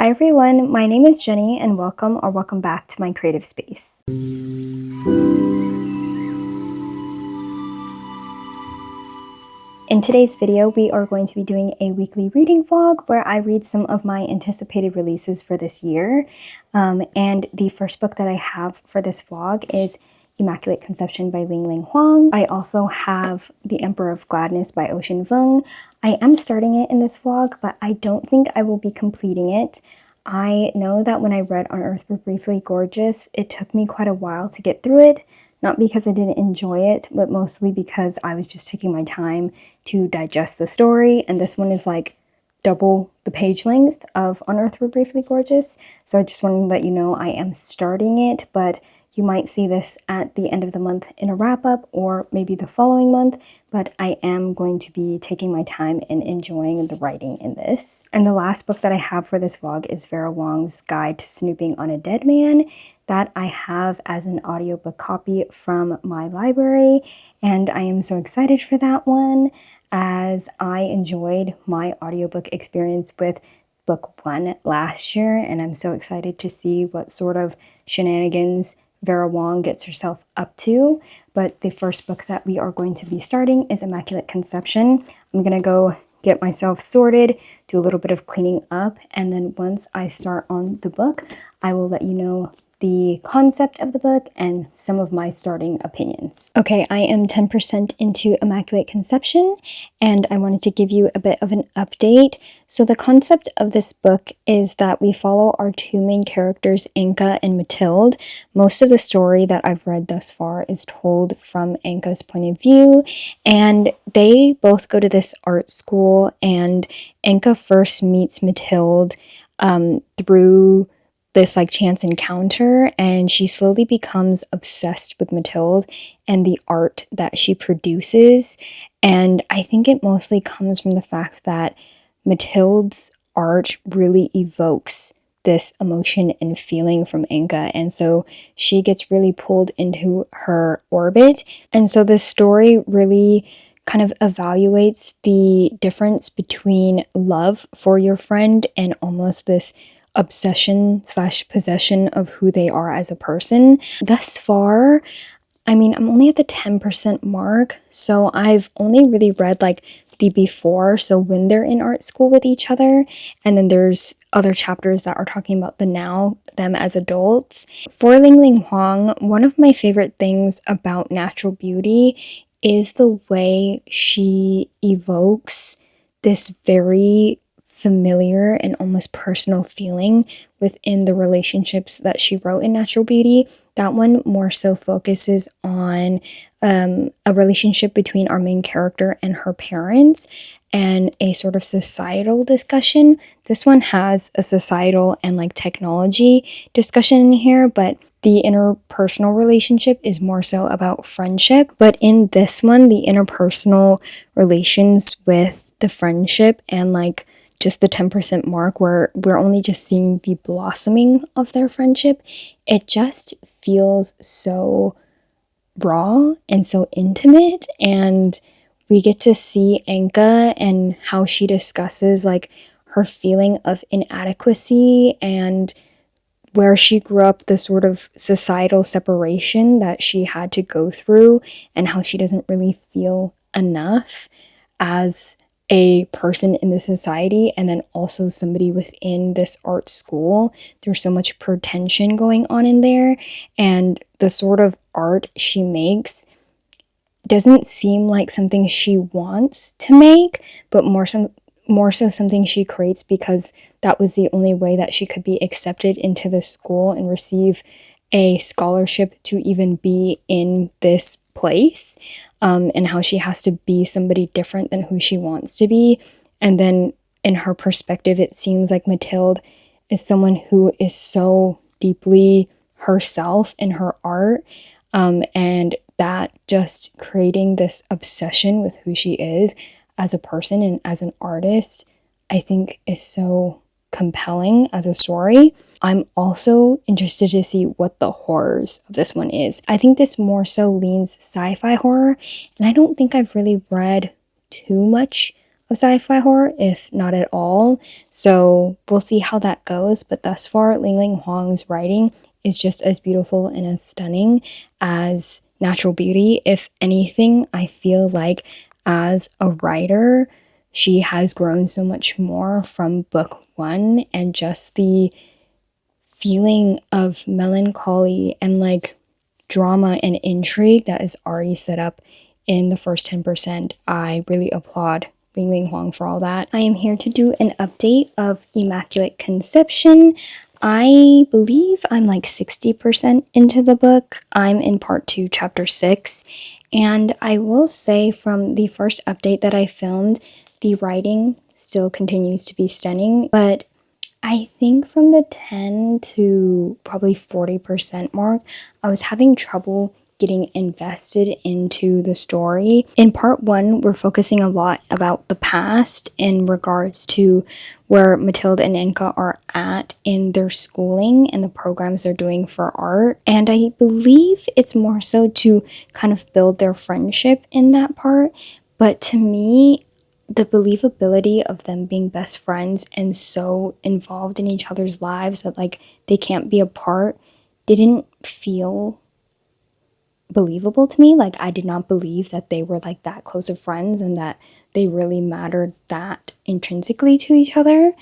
Hi everyone, my name is Jenny and welcome back to my creative space. In today's video, we are going to be doing a weekly reading vlog where I read some of my anticipated releases for this year. And the first book that I have for this vlog is Immaculate Conception by Ling Huang. I also have The Emperor of Gladness by Ocean Vuong. I am starting it in this vlog, but I don't think I will be completing it. I know that when I read On Earth We're Briefly Gorgeous, it took me quite a while to get through it. Not because I didn't enjoy it, but mostly because I was just taking my time to digest the story. And this one is like double the page length of On Earth We're Briefly Gorgeous. So I just wanted to let you know I am starting it, but you might see this at the end of the month in a wrap-up or maybe the following month, but I am going to be taking my time and enjoying the writing in this. And the last book that I have for this vlog is Vera Wong's Guide to Snooping on a Dead Man, that I have as an audiobook copy from my library, and I am so excited for that one as I enjoyed my audiobook experience with book one last year, and I'm so excited to see what sort of shenanigans Vera Wong gets herself up to. But the first book that we are going to be starting is Immaculate Conception. I'm gonna go get myself sorted, do a little bit of cleaning up, and then once I start on the book, I will let you know the concept of the book and some of my starting opinions. Okay, I am 10% into Immaculate Conception, and I wanted to give you a bit of an update. So the concept of this book is that we follow our two main characters, Anka and Mathilde. Most of the story that I've read thus far is told from Anka's point of view, and they both go to this art school, and Anka first meets Mathilde through this like chance encounter, and she slowly becomes obsessed with Mathilde and the art that she produces. And I think it mostly comes from the fact that Mathilde's art really evokes this emotion and feeling from Anka, and so she gets really pulled into her orbit. And so this story really kind of evaluates the difference between love for your friend and almost this obsession slash possession of who they are as a person. Thus far, I mean, I'm only at the 10% mark, so I've only really read like the before, so when they're in art school with each other, and then there's other chapters that are talking about the now, them as adults. For Ling Huang, one of my favorite things about Natural Beauty is the way she evokes this very familiar and almost personal feeling within the relationships that she wrote in Natural Beauty. That one more so focuses on a relationship between our main character and her parents and a sort of societal discussion. This one has a societal and like technology discussion in here, but the interpersonal relationship is more so about friendship. But in this one, the interpersonal relations with the friendship and like just the 10% mark where we're only just seeing the blossoming of their friendship, it just feels so raw and so intimate. And we get to see Anka and how she discusses like her feeling of inadequacy and where she grew up, the sort of societal separation that she had to go through, and how she doesn't really feel enough as a person in the society, and then also somebody within this art school. There's so much pretension going on in there, and the sort of art she makes doesn't seem like something she wants to make, but more so something she creates because that was the only way that she could be accepted into the school and receive a scholarship to even be in this place, and how she has to be somebody different than who she wants to be. And then in her perspective, it seems like Mathilde is someone who is so deeply herself in her art, and that just creating this obsession with who she is as a person and as an artist, I think is so compelling as a story. I'm also interested to see what the horrors of this one is. I think this more so leans sci-fi horror, and I don't think I've really read too much of sci-fi horror, if not at all. So we'll see how that goes. But thus far, Ling Ling Huang's writing is just as beautiful and as stunning as Natural Beauty. If anything, I feel like as a writer, she has grown so much more from book one, and just the feeling of melancholy and like drama and intrigue that is already set up in the first 10%. I really applaud Ling Ling Huang for all that. I am here to do an update of Immaculate Conception. I believe I'm like 60% into the book. I'm in part 2, chapter 6. And I will say from the first update that I filmed, the writing still continues to be stunning, but I think from the 10 to probably 40% mark, I was having trouble getting invested into the story. In part 1, we're focusing a lot about the past in regards to where Mathilde and Enka are at in their schooling and the programs they're doing for art. And I believe it's more so to kind of build their friendship in that part. But to me, the believability of them being best friends and so involved in each other's lives that like they can't be apart didn't feel believable to me. Like I did not believe that they were like that close of friends and that they really mattered that intrinsically to each other.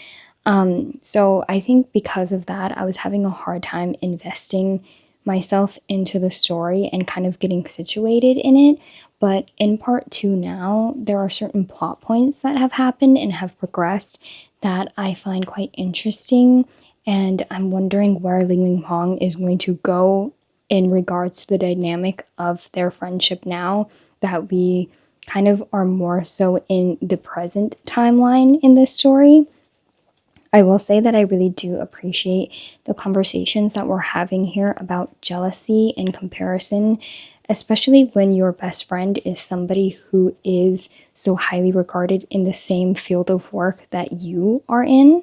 So I think because of that, I was having a hard time investing myself into the story and kind of getting situated in it. But in part 2 now, there are certain plot points that have happened and have progressed that I find quite interesting. And I'm wondering where Ling Ling Huang is going to go in regards to the dynamic of their friendship now that we kind of are more so in the present timeline in this story. I will say that I really do appreciate the conversations that we're having here about jealousy and comparison, especially when your best friend is somebody who is so highly regarded in the same field of work that you are in.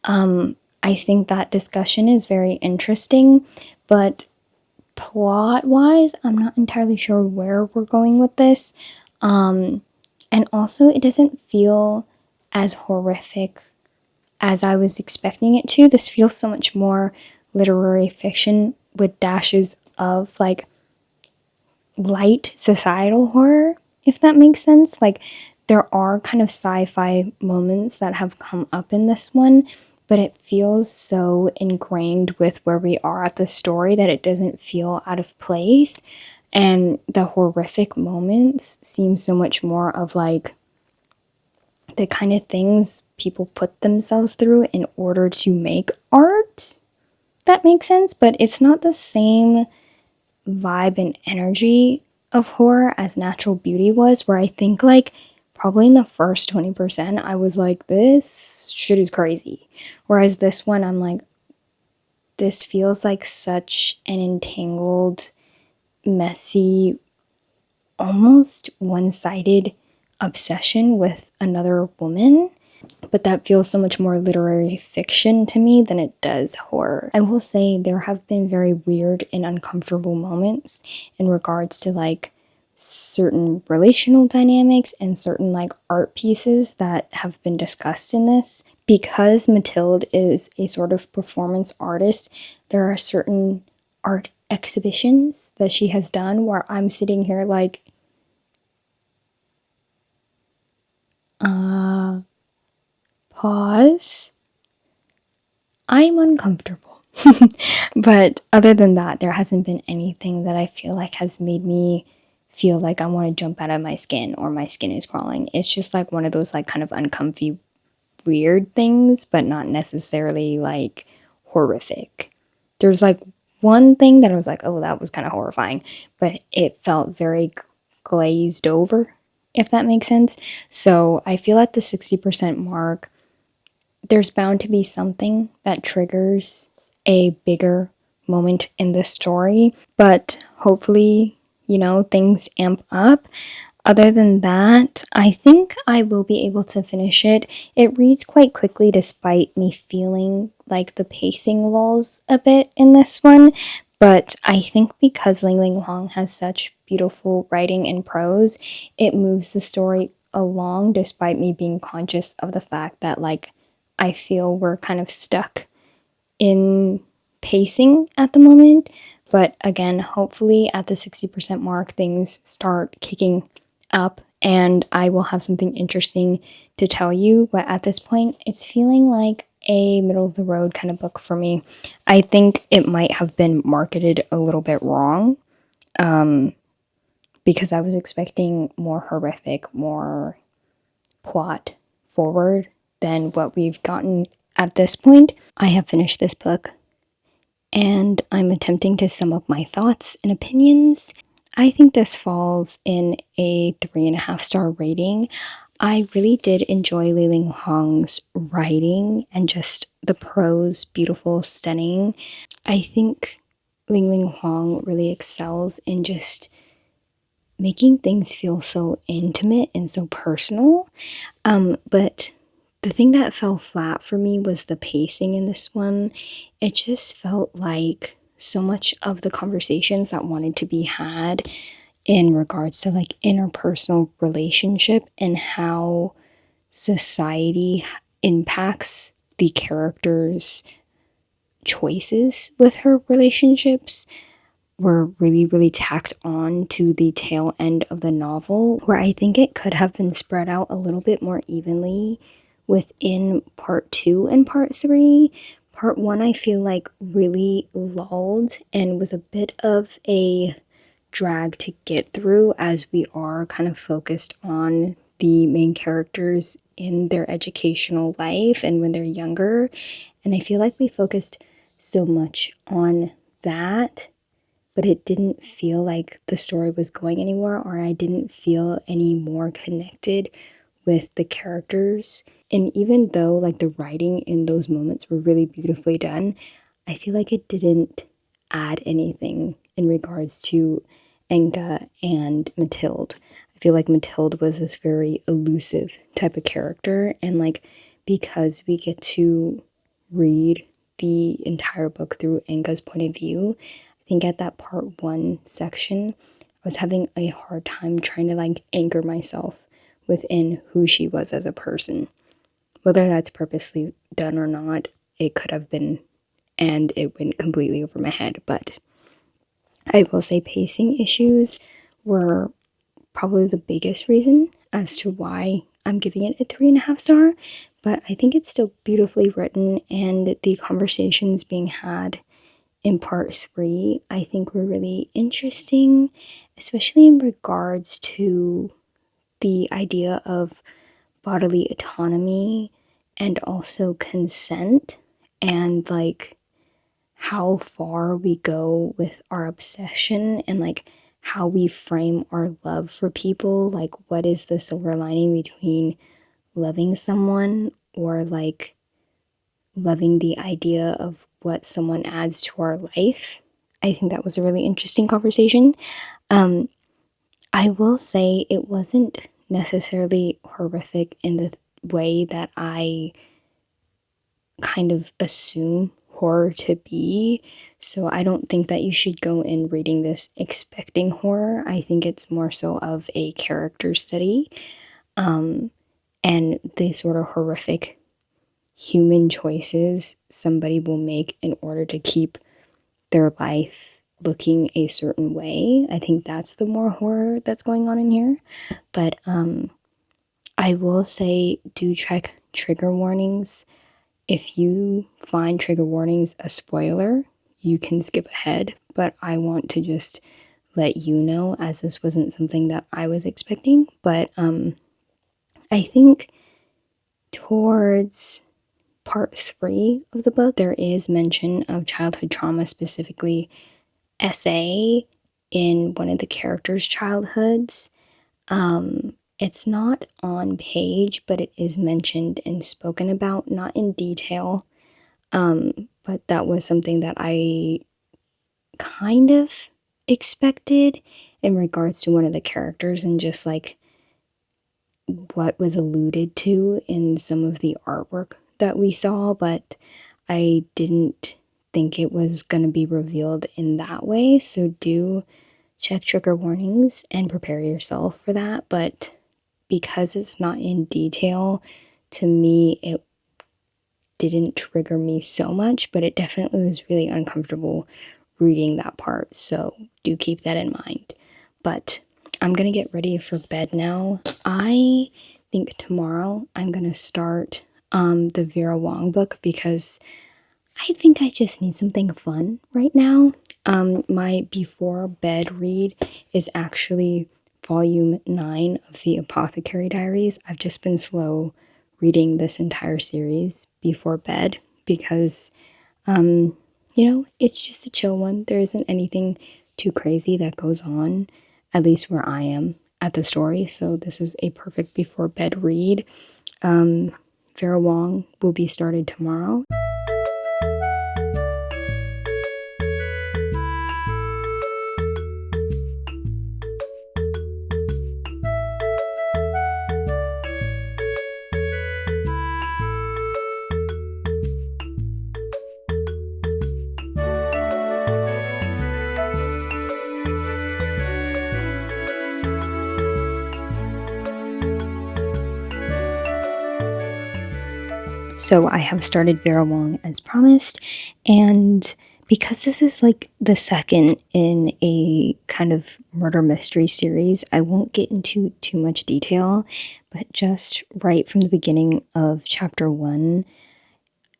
I think that discussion is very interesting, but plot-wise, I'm not entirely sure where we're going with this. And also, it doesn't feel as horrific as I was expecting it to. This feels so much more literary fiction with dashes of like light societal horror, if that makes sense. Like there are kind of sci-fi moments that have come up in this one, but it feels so ingrained with where we are at the story that it doesn't feel out of place. And the horrific moments seem so much more of like the kind of things people put themselves through in order to make art. That makes sense, but it's not the same vibe and energy of horror as Natural Beauty was, where I think like probably in the first 20% I was like, this shit is crazy. Whereas this one I'm like, this feels like such an entangled, messy, almost one-sided obsession with another woman, but that feels so much more literary fiction to me than it does horror. I will say there have been very weird and uncomfortable moments in regards to like certain relational dynamics and certain like art pieces that have been discussed in this. Because Mathilde is a sort of performance artist, there are certain art exhibitions that she has done where I'm sitting here like, pause. I'm uncomfortable. But other than that, there hasn't been anything that I feel like has made me feel like I want to jump out of my skin or my skin is crawling. It's just like one of those like kind of uncomfy, weird things, but not necessarily like horrific. There's like one thing that I was like, oh, that was kind of horrifying, but it felt very glazed over, if that makes sense. So I feel at the 60% mark, there's bound to be something that triggers a bigger moment in the story, but hopefully, you know, things amp up. Other than that, I think I will be able to finish it. It reads quite quickly despite me feeling like the pacing lulls a bit in this one, but I think because Ling Ling Huang has such beautiful writing and prose, it moves the story along despite me being conscious of the fact that like I feel we're kind of stuck in pacing at the moment. But again, hopefully at the 60% mark, things start kicking up and I will have something interesting to tell you. But at this point, it's feeling like a middle of the road kind of book for me. I think it might have been marketed a little bit wrong because I was expecting more horrific, more plot forward than what we've gotten at this point. I have finished this book and I'm attempting to sum up my thoughts and opinions. I think this falls in a 3.5-star rating. I really did enjoy Li Ling Hong's writing and just the prose, beautiful, stunning. I think Li Ling Hong really excels in just making things feel so intimate and so personal. But the thing that fell flat for me was the pacing in this one. It just felt like so much of the conversations that wanted to be had in regards to like interpersonal relationship and how society impacts the characters' choices with her relationships were really, really tacked on to the tail end of the novel, where I think it could have been spread out a little bit more evenly within part 2 and part 3. Part 1, I feel like, really lulled and was a bit of a drag to get through as we are kind of focused on the main characters in their educational life and when they're younger. And I feel like we focused so much on that, but it didn't feel like the story was going anywhere, or I didn't feel any more connected with the characters. And even though like the writing in those moments were really beautifully done, I feel like it didn't add anything in regards to Enga and Mathilde. I feel like Mathilde was this very elusive type of character, and like because we get to read the entire book through Enga's point of view, I think at that part 1 section, I was having a hard time trying to like anchor myself within who she was as a person. Whether that's purposely done or not, it could have been, and it went completely over my head. But I will say pacing issues were probably the biggest reason as to why I'm giving it a 3.5-star. But I think it's still beautifully written, and the conversations being had in part 3, I think were really interesting, especially in regards to the idea of bodily autonomy and also consent, and like how far we go with our obsession and like how we frame our love for people. Like, what is the silver lining between loving someone or like loving the idea of what someone adds to our life? I think that was a really interesting conversation. I will say it wasn't necessarily horrific in the way that I kind of assume horror to be. So I don't think that you should go in reading this expecting horror. I think it's more so of a character study, and the sort of horrific human choices somebody will make in order to keep their life looking a certain way. I think that's the more horror that's going on in here. But I will say, do check trigger warnings. If you find trigger warnings a spoiler, you can skip ahead, but I want to just let you know, as this wasn't something that I was expecting. But I think towards part 3 of the book, there is mention of childhood trauma, specifically SA, in one of the characters' childhoods. It's not on page, but it is mentioned and spoken about, not in detail. But that was something that I kind of expected in regards to one of the characters and just like what was alluded to in some of the artwork that we saw, but I didn't think it was going to be revealed in that way. So do check trigger warnings and prepare yourself for that. But because it's not in detail, to me, it didn't trigger me so much, but it definitely was really uncomfortable reading that part. So do keep that in mind. But I'm gonna get ready for bed now. I think tomorrow I'm gonna start the Vera Wong book because I think I just need something fun right now. My before bed read is actually volume 9 of the Apothecary Diaries. I've just been slow reading this entire series before bed because, it's just a chill one. There isn't anything too crazy that goes on, at least where I am at the story. So this is a perfect before bed read. Vera Wong will be started tomorrow. So I have started Vera Wong as promised, and because this is like the second in a kind of murder mystery series, I won't get into too much detail, but just right from the beginning of chapter 1,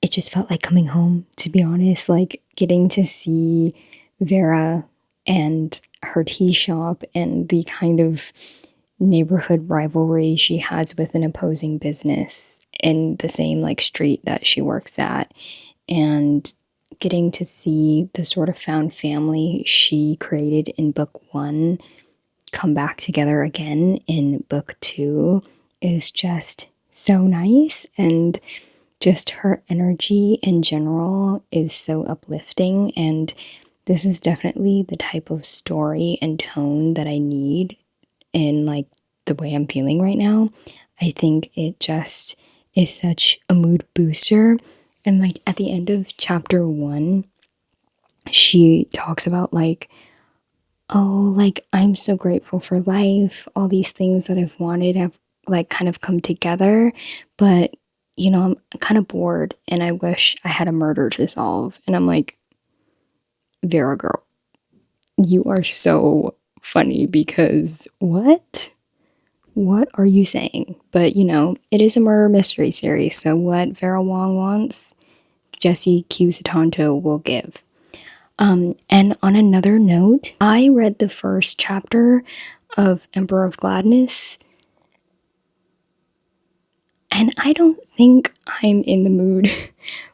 it just felt like coming home, to be honest, like getting to see Vera and her tea shop and the kind of neighborhood rivalry she has with an opposing business in the same like street that she works at, and getting to see the sort of found family she created in book 1 come back together again in book 2 is just so nice, and just her energy in general is so uplifting, and this is definitely the type of story and tone that I need in like the way I'm feeling right now. I think it just is such a mood booster. And like at the end of chapter 1, she talks about like, oh, like I'm so grateful for life. All these things that I've wanted have like kind of come together, but I'm kind of bored and I wish I had a murder to solve. And I'm like, Vera girl, you are so funny because what? What are you saying? But it is a murder mystery series, so what Vera Wong wants, Jesse Q Sutanto will give. And on another note, I read the first chapter of Emperor of Gladness, and I don't think I'm in the mood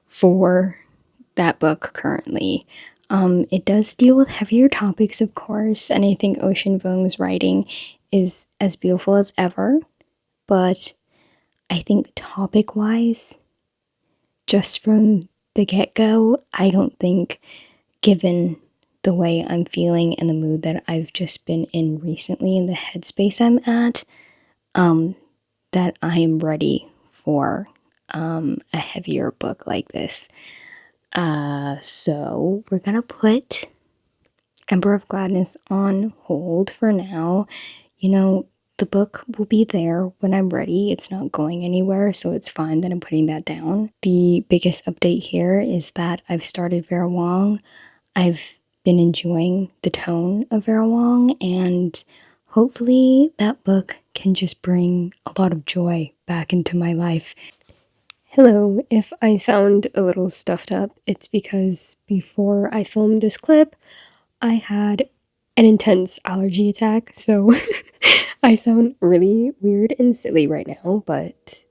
for that book currently. It does deal with heavier topics, of course, and I think Ocean Vuong's writing is as beautiful as ever, but I think topic-wise, just from the get-go, I don't think, given the way I'm feeling and the mood that I've just been in recently, in the headspace I'm at, that I am ready for a heavier book like this. So we're gonna put Emperor of Gladness on hold for now. The book will be there when I'm ready. It's not going anywhere, so it's fine that I'm putting that down. The biggest update here is that I've started Vera Wong. I've been enjoying the tone of Vera Wong, and hopefully that book can just bring a lot of joy back into my life. Hello, if I sound a little stuffed up, it's because before I filmed this clip, I had an intense allergy attack, so I sound really weird and silly right now, but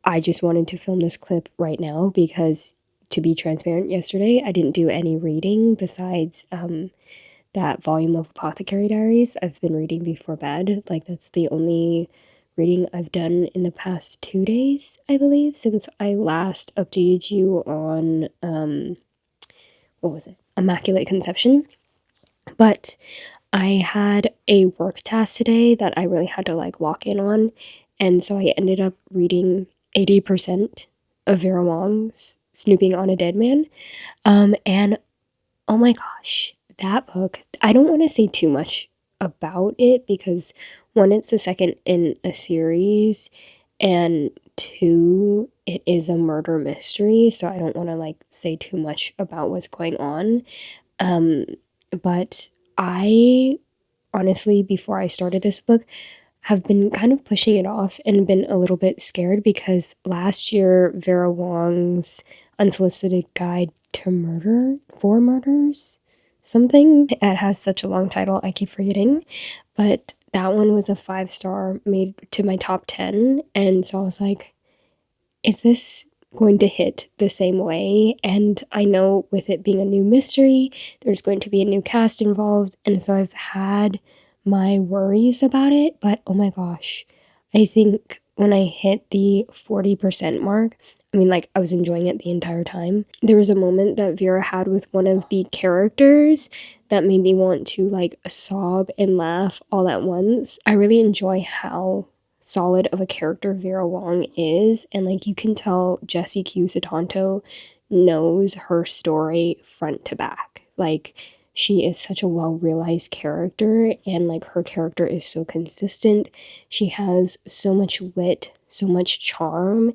I just wanted to film this clip right now because, to be transparent, yesterday I didn't do any reading besides that volume of Apothecary Diaries I've been reading before bed. Like, that's the only reading I've done in the past 2 days, I believe, since I last updated you on, what was it? Immaculate Conception. But I had a work task today that I really had to like lock in on, and so I ended up reading 80% of Vera Wong's Snooping on a Dead Man. And oh my gosh, that book, I don't want to say too much about it because One, it's the second in a series, and two, it is a murder mystery, so I don't want to like say too much about what's going on. But I honestly, before I started this book, have been kind of pushing it off and been a little bit scared because last year Vera Wong's Unsolicited Guide to Murder, Four Murders, something. It has such a long title, I keep forgetting. But that one was a 5-star, made to my top 10. And so I was like, is this going to hit the same way? And I know with it being a new mystery, there's going to be a new cast involved. And so I've had my worries about it. But oh my gosh, I think when I hit the 40% mark, I mean, like, I was enjoying it the entire time. There was a moment that Vera had with one of the characters that made me want to, like, sob and laugh all at once. I really enjoy how solid of a character Vera Wong is, and, like, you can tell Jessie Q Sutanto knows her story front to back. Like, she is such a well-realized character, and, like, her character is so consistent. She has so much wit, so much charm,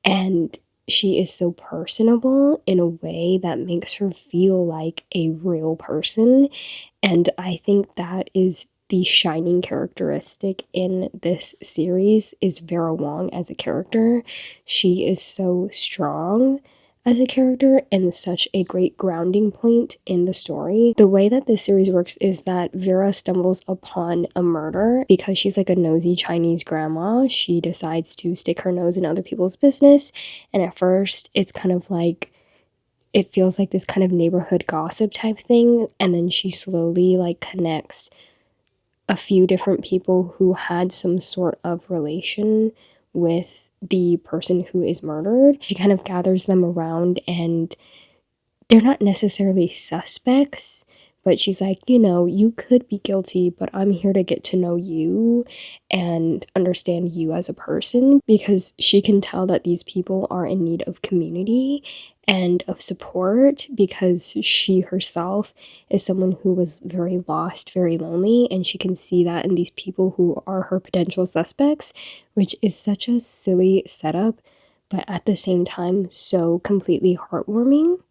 and she is so personable in a way that makes her feel like a real person. And I think that is the shining characteristic in this series is Vera Wong as a character. She is so strong as a character and such a great grounding point in the story. The way that this series works is that Vera stumbles upon a murder because she's like a nosy Chinese grandma. She decides to stick her nose in other people's business, and at first it's kind of like it feels like this kind of neighborhood gossip type thing, and then she slowly like connects a few different people who had some sort of relation with the person who is murdered. She kind of gathers them around, and they're not necessarily suspects, but she's like, you know, you could be guilty, but I'm here to get to know you and understand you as a person, because she can tell that these people are in need of community and of support, because she herself is someone who was very lost, very lonely, and she can see that in these people who are her potential suspects, which is such a silly setup, but at the same time so completely heartwarming.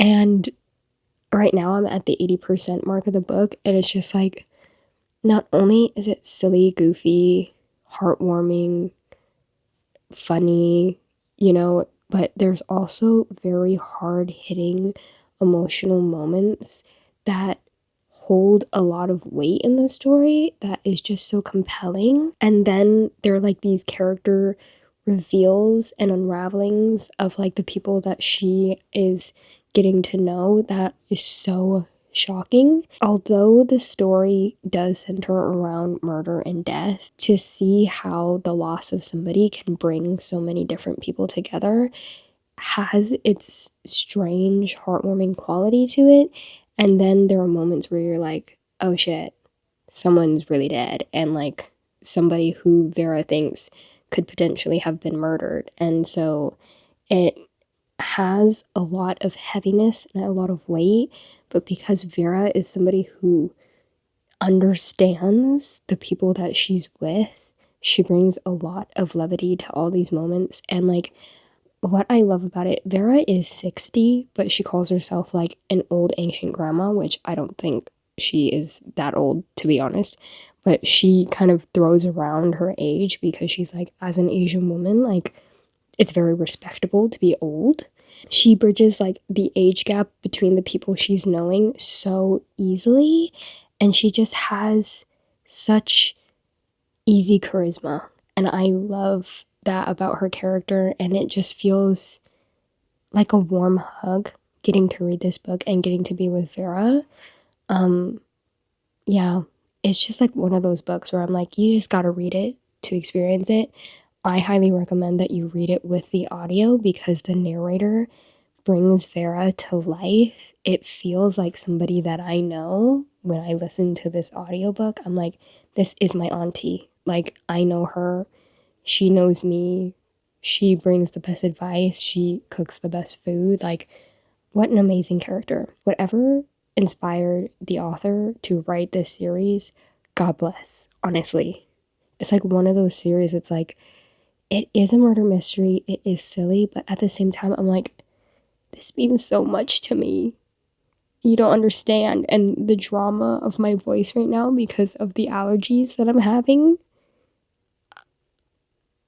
And right now I'm at the 80% mark of the book, and it's just like, not only is it silly, goofy, heartwarming, funny, you know, but there's also very hard hitting emotional moments that hold a lot of weight in the story that is just so compelling. And then there are like these character reveals and unravelings of like the people that she is getting to know that is so shocking. Although the story does center around murder and death, to see how the loss of somebody can bring so many different people together has its strange, heartwarming quality to it. And then there are moments where you're like, oh shit, someone's really dead, and like somebody who Vera thinks could potentially have been murdered. And so it has a lot of heaviness and a lot of weight, but because Vera is somebody who understands the people that she's with, she brings a lot of levity to all these moments. And like, what I love about it, Vera is 60, but she calls herself like an old ancient grandma, which I don't think she is that old, to be honest. But she kind of throws around her age because she's like, as an Asian woman, like, it's very respectable to be old. She bridges like the age gap between the people she's knowing so easily, and she just has such easy charisma. And I love that about her character, and it just feels like a warm hug getting to read this book and getting to be with Vera. Yeah, it's just like one of those books where I'm like, you just gotta read it to experience it. I highly recommend that you read it with the audio because the narrator brings Vera to life. It feels like somebody that I know when I listen to this audiobook. I'm like, this is my auntie. Like, I know her. She knows me. She brings the best advice. She cooks the best food. Like, what an amazing character. Whatever inspired the author to write this series, God bless, honestly. It's like one of those series, it's like, it is a murder mystery, it is silly, but at the same time, I'm like, this means so much to me. You don't understand. And the drama of my voice right now because of the allergies that I'm having,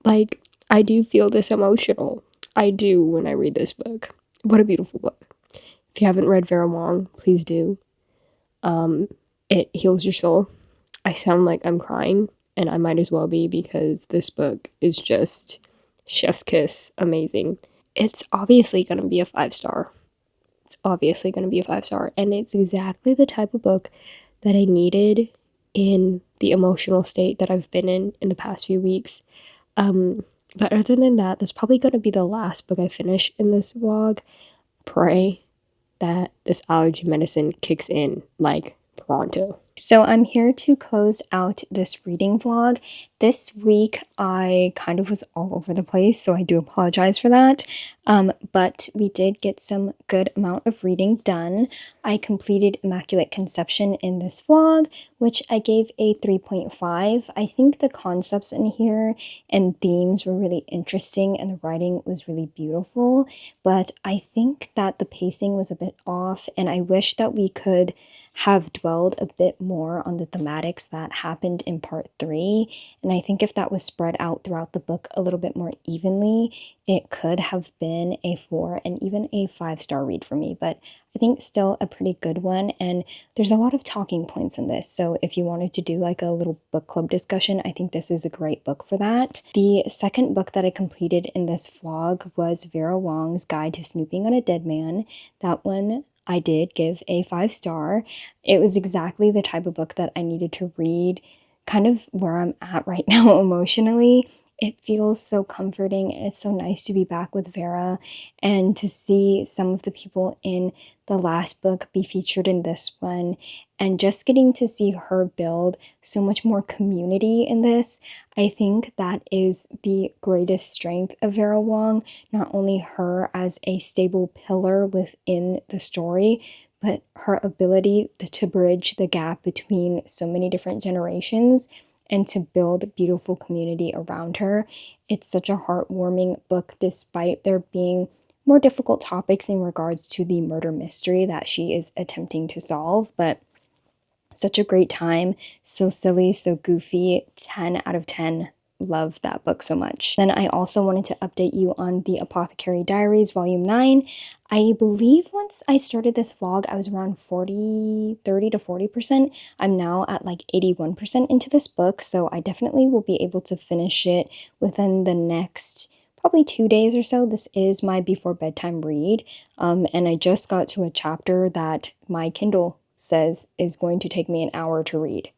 like, I do feel this emotional. I do when I read this book. What a beautiful book. If you haven't read Vera Wong, please do. It heals your soul. I sound like I'm crying, and I might as well be because this book is just chef's kiss amazing. It's obviously going to be a 5-star. It's obviously going to be a 5-star, and it's exactly the type of book that I needed in the emotional state that I've been in the past few weeks. But other than that, that's probably going to be the last book I finish in this vlog. Pray that this allergy medicine kicks in like pronto. So I'm here to close out this reading vlog. This week I kind of was all over the place, so I do apologize for that. But we did get some good amount of reading done. I completed Immaculate Conception in this vlog, which I gave a 3.5. I think the concepts in here and themes were really interesting and the writing was really beautiful, but I think that the pacing was a bit off, and I wish that we could have dwelled a bit more on the thematics that happened in part 3, and I think if that was spread out throughout the book a little bit more evenly, it could have been a 4 and even a 5-star read for me, but I think still a pretty good one, and there's a lot of talking points in this, so if you wanted to do like a little book club discussion, I think this is a great book for that. The second book that I completed in this vlog was Vera Wong's Guide to Snooping on a Dead Man. That one I did give a 5-star. It was exactly the type of book that I needed to read, kind of where I'm at right now emotionally. It feels so comforting, and it's so nice to be back with Vera and to see some of the people in the last book be featured in this one, and just getting to see her build so much more community in this. I think that is the greatest strength of Vera Wong, not only her as a stable pillar within the story, but her ability to bridge the gap between so many different generations and to build beautiful community around her. It's such a heartwarming book, despite there being more difficult topics in regards to the murder mystery that she is attempting to solve, but such a great time, so silly, so goofy, 10 out of 10. Love that book so much. Then I also wanted to update you on the Apothecary Diaries Volume 9. I believe once I started this vlog, I was around 30 to 40%. I'm now at like 81% into this book, so I definitely will be able to finish it within the next probably 2 days or so. This is my before bedtime read, and I just got to a chapter that my Kindle says is going to take me an hour to read.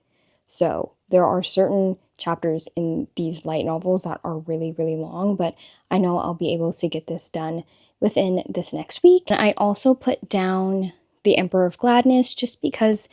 So there are certain chapters in these light novels that are really, really long, but I know I'll be able to get this done within this next week. And I also put down The Emperor of Gladness just because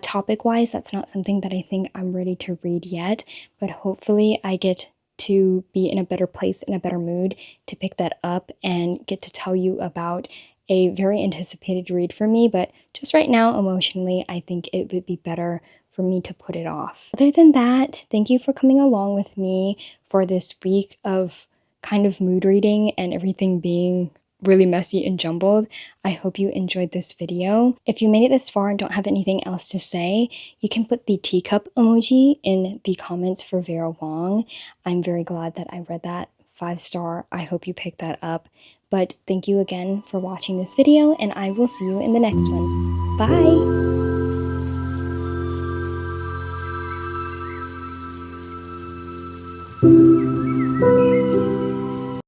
topic-wise, that's not something that I think I'm ready to read yet, but hopefully I get to be in a better place, in a better mood to pick that up and get to tell you about a very anticipated read for me, but just right now, emotionally, I think it would be better for me to put it off. Other than that, thank you for coming along with me for this week of kind of mood reading and everything being really messy and jumbled. I hope you enjoyed this video. If you made it this far and don't have anything else to say, you can put the teacup emoji in the comments for Vera Wong. I'm very glad that I read that. 5-star. I hope you picked that up. But thank you again for watching this video, and I will see you in the next one. Bye!